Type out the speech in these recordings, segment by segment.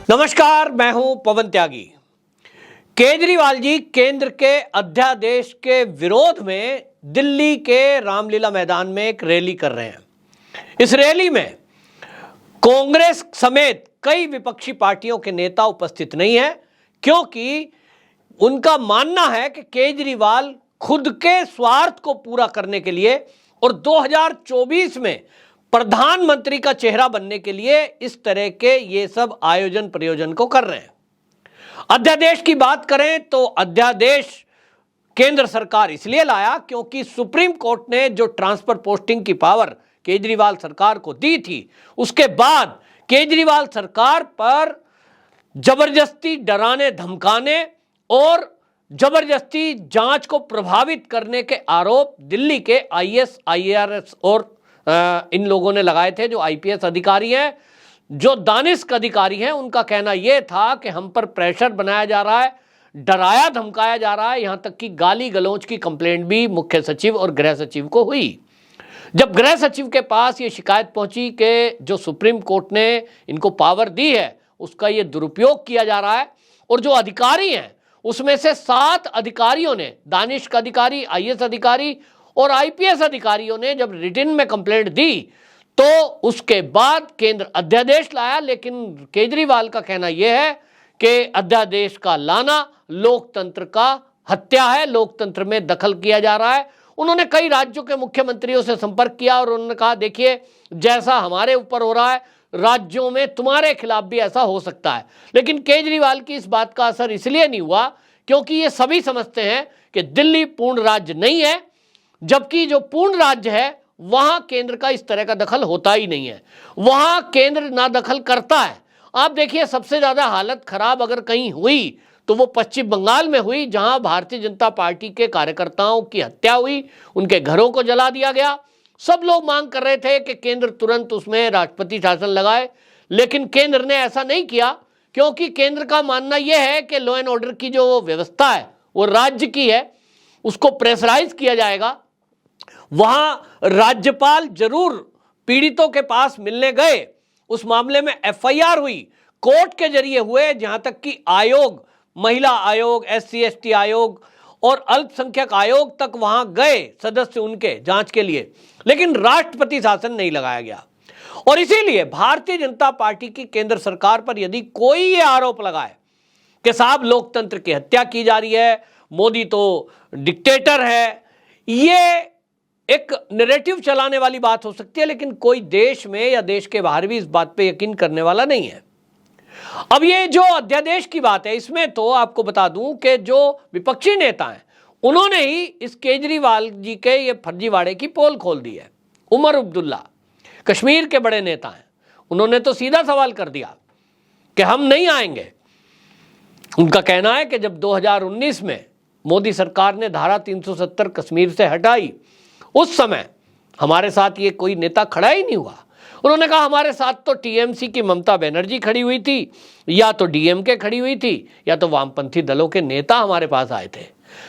नमस्कार, मैं हूं पवन त्यागी। केजरीवाल जी केंद्र के अध्यादेश के विरोध में दिल्ली के रामलीला मैदान में एक रैली कर रहे हैं। इस रैली में कांग्रेस समेत कई विपक्षी पार्टियों के नेता उपस्थित नहीं है, क्योंकि उनका मानना है कि केजरीवाल खुद के स्वार्थ को पूरा करने के लिए और 2024 में प्रधानमंत्री का चेहरा बनने के लिए इस तरह के ये सब आयोजन प्रयोजन को कर रहे हैं। अध्यादेश की बात करें तो अध्यादेश केंद्र सरकार इसलिए लाया क्योंकि सुप्रीम कोर्ट ने जो ट्रांसफर पोस्टिंग की पावर केजरीवाल सरकार को दी थी, उसके बाद केजरीवाल सरकार पर जबरदस्ती डराने धमकाने और जबरदस्ती जांच को प्रभावित करने के आरोप दिल्ली के आईएएस, आईआरएस और इन लोगों ने लगाए थे। जो आईपीएस अधिकारी हैं, जो दानिश अधिकारी हैं, उनका कहना यह था कि हम पर प्रेशर बनाया जा रहा है, डराया धमकाया जा रहा है। यहां तक कि गाली गलौज की कंप्लेंट भी मुख्य सचिव और गृह सचिव को हुई। जब गृह सचिव के पास ये शिकायत पहुंची कि जो सुप्रीम कोर्ट ने इनको पावर दी है उसका ये दुरुपयोग किया जा रहा है, और जो अधिकारी हैं उसमें से 7 अधिकारियों ने, दानिश का अधिकारी, आईएएस अधिकारी और आईपीएस अधिकारियों ने जब रिटन में कंप्लेंट दी तो उसके बाद केंद्र अध्यादेश लाया। लेकिन केजरीवाल का कहना यह है कि अध्यादेश का लाना लोकतंत्र का हत्या है, लोकतंत्र में दखल किया जा रहा है। उन्होंने कई राज्यों के मुख्यमंत्रियों से संपर्क किया और उन्होंने कहा, देखिए जैसा हमारे ऊपर हो रहा है राज्यों में तुम्हारे खिलाफ भी ऐसा हो सकता है। लेकिन केजरीवाल की इस बात का असर इसलिए नहीं हुआ क्योंकि ये सभी समझते हैं कि दिल्ली पूर्ण राज्य नहीं है, जबकि जो पूर्ण राज्य है वहां केंद्र का इस तरह का दखल होता ही नहीं है, वहां केंद्र ना दखल करता है। आप देखिए, सबसे ज्यादा हालत खराब अगर कहीं हुई तो वो पश्चिम बंगाल में हुई, जहां भारतीय जनता पार्टी के कार्यकर्ताओं की हत्या हुई, उनके घरों को जला दिया गया। सब लोग मांग कर रहे थे कि केंद्र तुरंत उसमें राष्ट्रपति शासन लगाए, लेकिन केंद्र ने ऐसा नहीं किया क्योंकि केंद्र का मानना यह है कि लॉ एंड ऑर्डर की जो व्यवस्था है वो राज्य की है, उसको प्रेशराइज किया जाएगा। वहां राज्यपाल जरूर पीड़ितों के पास मिलने गए, उस मामले में एफआईआर हुई, कोर्ट के जरिए हुए, जहां तक कि आयोग, महिला आयोग, एससी एसटी आयोग और अल्पसंख्यक आयोग तक वहां गए सदस्य उनके जांच के लिए, लेकिन राष्ट्रपति शासन नहीं लगाया गया। और इसीलिए भारतीय जनता पार्टी की केंद्र सरकार पर यदि कोई ये आरोप लगाए कि साहब लोकतंत्र की हत्या की जा रही है, मोदी तो डिक्टेटर है, ये एक नैरेटिव चलाने वाली बात हो सकती है, लेकिन कोई देश में या देश के बाहर भी इस बात पे यकीन करने वाला नहीं है। अब ये जो अध्यादेश की बात है, इसमें तो आपको बता दूं कि जो विपक्षी नेता हैं उन्होंने ही इस केजरीवाल जी के ये फर्जीवाड़े की पोल खोल दी है। उमर अब्दुल्ला कश्मीर के बड़े नेता हैं, उन्होंने तो सीधा सवाल कर दिया कि हम नहीं आएंगे। उनका कहना है कि जब 2019 में मोदी सरकार ने धारा 370 कश्मीर से हटाई, उस समय हमारे साथ ये कोई नेता खड़ा ही नहीं हुआ। उन्होंने कहा हमारे साथ तो टीएमसी की ममता बनर्जी खड़ी हुई थी, या तो डीएमके खड़ी हुई थी, या तो वामपंथी दलों के नेता हमारे पास आए थे,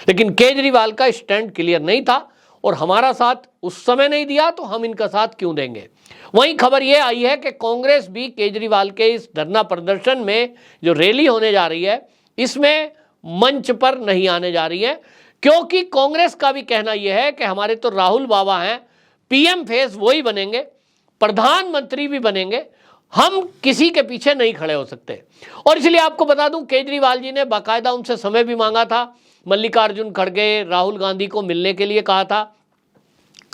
लेकिन केजरीवाल का स्टैंड क्लियर नहीं था और हमारा साथ उस समय नहीं दिया तो हम इनका साथ क्यों देंगे। वहीं खबर यह आई है कि कांग्रेस भी केजरीवाल के इस धरना प्रदर्शन में जो रैली होने जा रही है इसमें मंच पर नहीं आने जा रही है, क्योंकि कांग्रेस का भी कहना यह है कि हमारे तो राहुल बाबा हैं, पीएम फेस वही बनेंगे, प्रधानमंत्री भी बनेंगे, हम किसी के पीछे नहीं खड़े हो सकते। और इसलिए आपको बता दूं, केजरीवाल जी ने बाकायदा उनसे समय भी मांगा था, मल्लिकार्जुन खड़गे, राहुल गांधी को मिलने के लिए कहा था,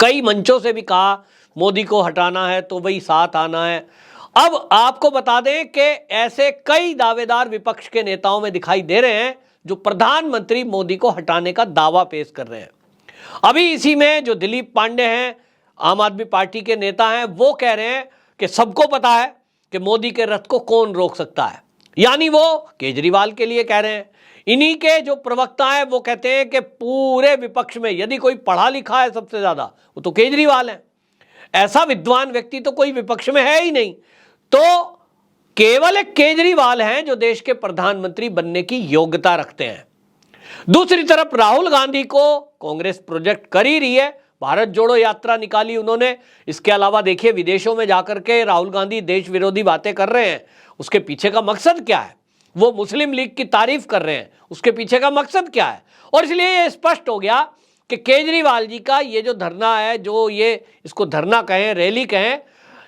कई मंचों से भी कहा मोदी को हटाना है तो वही साथ आना है। अब आपको बता दें कि ऐसे कई दावेदार विपक्ष के नेताओं में दिखाई दे रहे हैं जो प्रधानमंत्री मोदी को हटाने का दावा पेश कर रहे हैं। अभी इसी में जो दिलीप पांडे हैं, आम आदमी पार्टी के नेता हैं, वो कह रहे हैं कि सबको पता है कि मोदी के रथ को कौन रोक सकता है, यानी वो केजरीवाल के लिए कह रहे हैं। इन्हीं के जो प्रवक्ता हैं वो कहते हैं कि पूरे विपक्ष में यदि कोई पढ़ा लिखा है सबसे ज्यादा वो तो केजरीवाल है, ऐसा विद्वान व्यक्ति तो कोई विपक्ष में है ही नहीं, तो केवल एक केजरीवाल हैं जो देश के प्रधानमंत्री बनने की योग्यता रखते हैं। दूसरी तरफ राहुल गांधी को कांग्रेस प्रोजेक्ट कर ही रही है, भारत जोड़ो यात्रा निकाली उन्होंने। इसके अलावा देखिए विदेशों में जाकर के राहुल गांधी देश विरोधी बातें कर रहे हैं, उसके पीछे का मकसद क्या है? वो मुस्लिम लीग की तारीफ कर रहे हैं, उसके पीछे का मकसद क्या है? और इसलिए ये स्पष्ट हो गया कि केजरीवाल जी का ये जो धरना है, जो ये इसको धरना कहें, रैली कहें,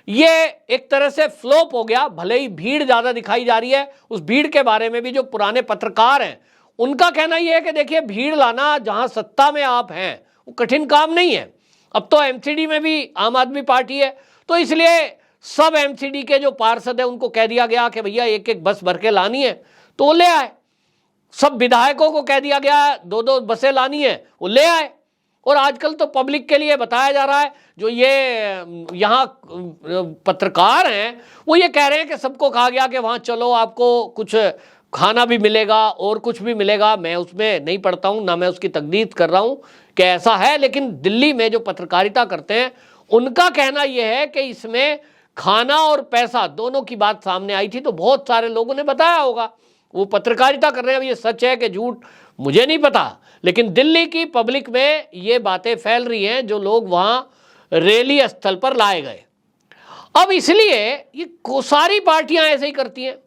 ये एक तरह से फ्लॉप हो गया। भले ही भीड़ ज्यादा दिखाई जा रही है, उस भीड़ के बारे में भी जो पुराने पत्रकार हैं उनका कहना यह है कि देखिए भीड़ लाना जहां सत्ता में आप हैं वो कठिन काम नहीं है। अब तो एमसीडी में भी आम आदमी पार्टी है, तो इसलिए सब एमसीडी के जो पार्षद है उनको कह दिया गया कि भैया एक एक बस भर के लानी है तो वो ले आए। सब विधायकों को कह दिया गया 2-2 बसें लानी है, वो ले आए। और आजकल तो पब्लिक के लिए बताया जा रहा है, जो ये यहाँ पत्रकार हैं वो ये कह रहे हैं कि सबको कहा गया कि वहाँ चलो आपको कुछ खाना भी मिलेगा और कुछ भी मिलेगा। मैं उसमें नहीं पढ़ता हूँ, ना मैं उसकी तकदीर कर रहा हूँ कि ऐसा है, लेकिन दिल्ली में जो पत्रकारिता करते हैं उनका कहना यह है कि इसमें खाना और पैसा दोनों की बात सामने आई थी। तो बहुत सारे लोगों ने बताया होगा, वो पत्रकारिता कर रहे हैं। ये सच है कि झूठ मुझे नहीं पता, लेकिन दिल्ली की पब्लिक में ये बातें फैल रही हैं जो लोग वहां रैली स्थल पर लाए गए। अब इसलिए ये सारी पार्टियां ऐसे ही करती हैं,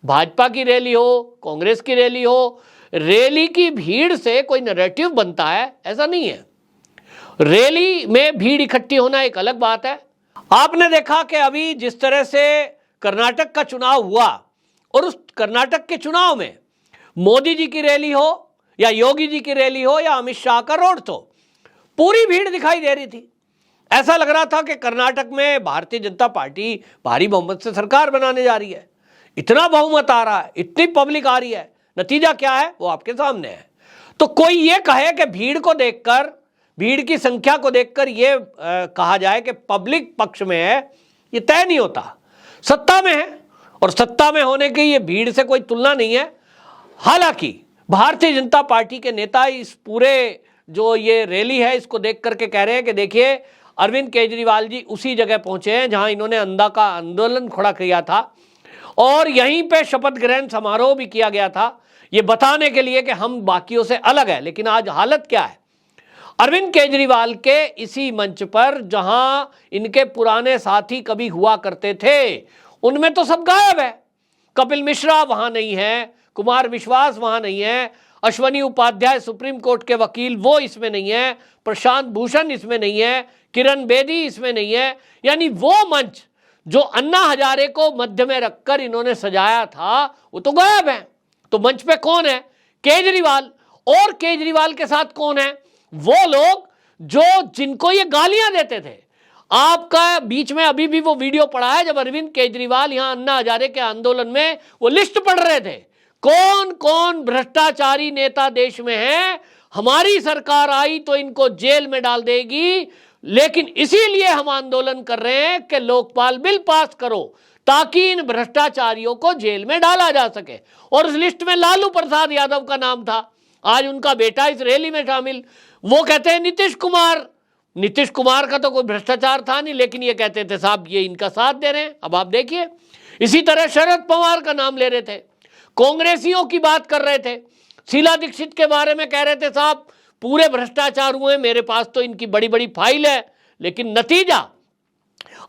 भाजपा की रैली हो, कांग्रेस की रैली हो, रैली की भीड़ से कोई नैरेटिव बनता है ऐसा नहीं है। रैली में भीड़ इकट्ठी होना एक अलग बात है। आपने देखा कि अभी जिस तरह से कर्नाटक का चुनाव हुआ और उस कर्नाटक के चुनाव में मोदी जी की रैली हो या योगी जी की रैली हो या अमित शाह का रोड शो, पूरी भीड़ दिखाई दे रही थी। ऐसा लग रहा था कि कर्नाटक में भारतीय जनता पार्टी भारी बहुमत से सरकार बनाने जा रही है। इतना बहुमत आ रहा है, इतनी पब्लिक आ रही है, नतीजा क्या है वो आपके सामने है। तो कोई ये कहे कि भीड़ को देखकर, भीड़ की संख्या को देखकर ये कहा जाए कि पब्लिक पक्ष में है, ये तय नहीं होता। सत्ता में है और सत्ता में होने की ये भीड़ से कोई तुलना नहीं है। हालांकि भारतीय जनता पार्टी के नेता इस पूरे जो ये रैली है इसको देख करके कह रहे हैं कि देखिए अरविंद केजरीवाल जी उसी जगह पहुंचे हैं जहां इन्होंने अंधा का आंदोलन खड़ा किया था और यहीं पे शपथ ग्रहण समारोह भी किया गया था, ये बताने के लिए कि हम बाकियों से अलग है। लेकिन आज हालत क्या है? अरविंद केजरीवाल के इसी मंच पर जहां इनके पुराने साथी कभी हुआ करते थे उनमें तो सब गायब है। कपिल मिश्रा वहां नहीं है, कुमार विश्वास वहां नहीं है, अश्वनी उपाध्याय सुप्रीम कोर्ट के वकील वो इसमें नहीं है, प्रशांत भूषण इसमें नहीं है, किरण बेदी इसमें नहीं है। यानी वो मंच जो अन्ना हजारे को मध्य में रखकर इन्होंने सजाया था वो तो गायब है। तो मंच पे कौन है? केजरीवाल। और केजरीवाल के साथ कौन है? वो लोग जो जिनको ये गालियां देते थे। आपका बीच में अभी भी वो वीडियो पड़ा है जब अरविंद केजरीवाल यहां अन्ना हजारे के आंदोलन में वो लिस्ट पढ़ रहे थे, कौन कौन भ्रष्टाचारी नेता देश में है, हमारी सरकार आई तो इनको जेल में डाल देगी, लेकिन इसीलिए हम आंदोलन कर रहे हैं कि लोकपाल बिल पास करो ताकि इन भ्रष्टाचारियों को जेल में डाला जा सके। और उस लिस्ट में लालू प्रसाद यादव का नाम था। आज उनका बेटा इस रैली में शामिल। वो कहते हैं नीतीश कुमार। नीतीश कुमार का तो कोई भ्रष्टाचार था नहीं, लेकिन ये कहते थे साहब ये इनका साथ दे रहे हैं। अब आप देखिए, इसी तरह शरद पवार का नाम ले रहे थे, कांग्रेसियों की बात कर रहे थे, शीला दीक्षित के बारे में कह रहे थे साहब पूरे भ्रष्टाचार हुए, मेरे पास तो इनकी बड़ी बड़ी फाइल है। लेकिन नतीजा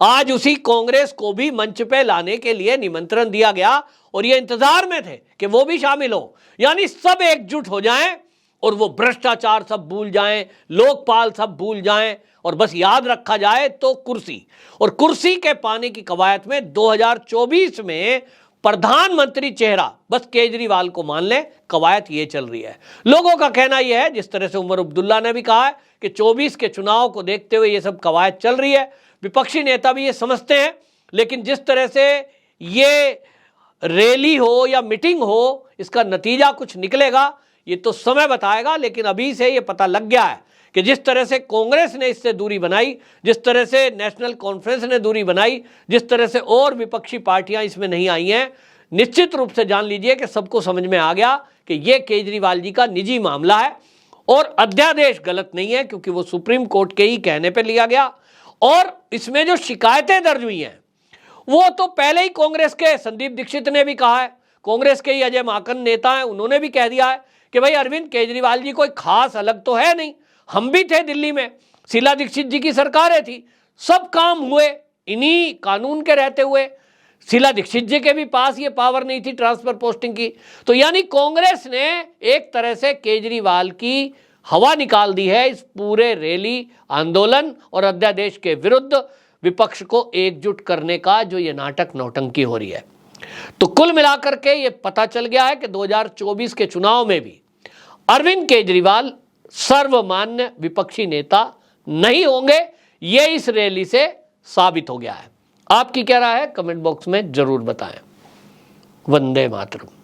आज उसी कांग्रेस को भी मंच पे लाने के लिए निमंत्रण दिया गया और ये इंतजार में थे कि वो भी शामिल हो। यानी सब एकजुट हो जाएं और वो भ्रष्टाचार सब भूल जाएं, लोकपाल सब भूल जाएं और बस याद रखा जाए तो कुर्सी। और कुर्सी के पाने की कवायद में 2024 में प्रधानमंत्री चेहरा बस केजरीवाल को मान ले, कवायद ये चल रही है। लोगों का कहना यह है, जिस तरह से उमर अब्दुल्ला ने भी कहा है कि 24 के चुनाव को देखते हुए ये सब कवायद चल रही है। विपक्षी नेता भी ये समझते हैं, लेकिन जिस तरह से ये रैली हो या मीटिंग हो इसका नतीजा कुछ निकलेगा ये तो समय बताएगा। लेकिन अभी से ये पता लग गया है कि जिस तरह से कांग्रेस ने इससे दूरी बनाई, जिस तरह से नेशनल कॉन्फ्रेंस ने दूरी बनाई, जिस तरह से और विपक्षी पार्टियां इसमें नहीं आई हैं, निश्चित रूप से जान लीजिए कि सबको समझ में आ गया कि ये केजरीवाल जी का निजी मामला है और अध्यादेश गलत नहीं है क्योंकि वो सुप्रीम कोर्ट के ही कहने पर लिया गया। और इसमें जो शिकायतें दर्ज हुई हैं वो तो पहले ही कांग्रेस के संदीप दीक्षित ने भी कहा है, कांग्रेस के ही अजय माकन नेता हैं, उन्होंने भी कह दिया है कि भाई अरविंद केजरीवाल जी कोई खास अलग तो है नहीं, हम भी थे दिल्ली में, शीला दीक्षित जी की सरकारें थी, सब काम हुए इन्हीं कानून के रहते हुए। शीला दीक्षित जी के भी पास ये पावर नहीं थी ट्रांसफर पोस्टिंग की। तो यानी कांग्रेस ने एक तरह से केजरीवाल की हवा निकाल दी है इस पूरे रैली आंदोलन और अध्यादेश के विरुद्ध विपक्ष को एकजुट करने का जो ये नाटक नौटंकी हो रही है। तो कुल मिलाकर के ये पता चल गया है कि 2024 के चुनाव में भी अरविंद केजरीवाल सर्वमान्य विपक्षी नेता नहीं होंगे, ये इस रैली से साबित हो गया है। आपकी क्या राय है कमेंट बॉक्स में जरूर बताएं। वंदे मातरम।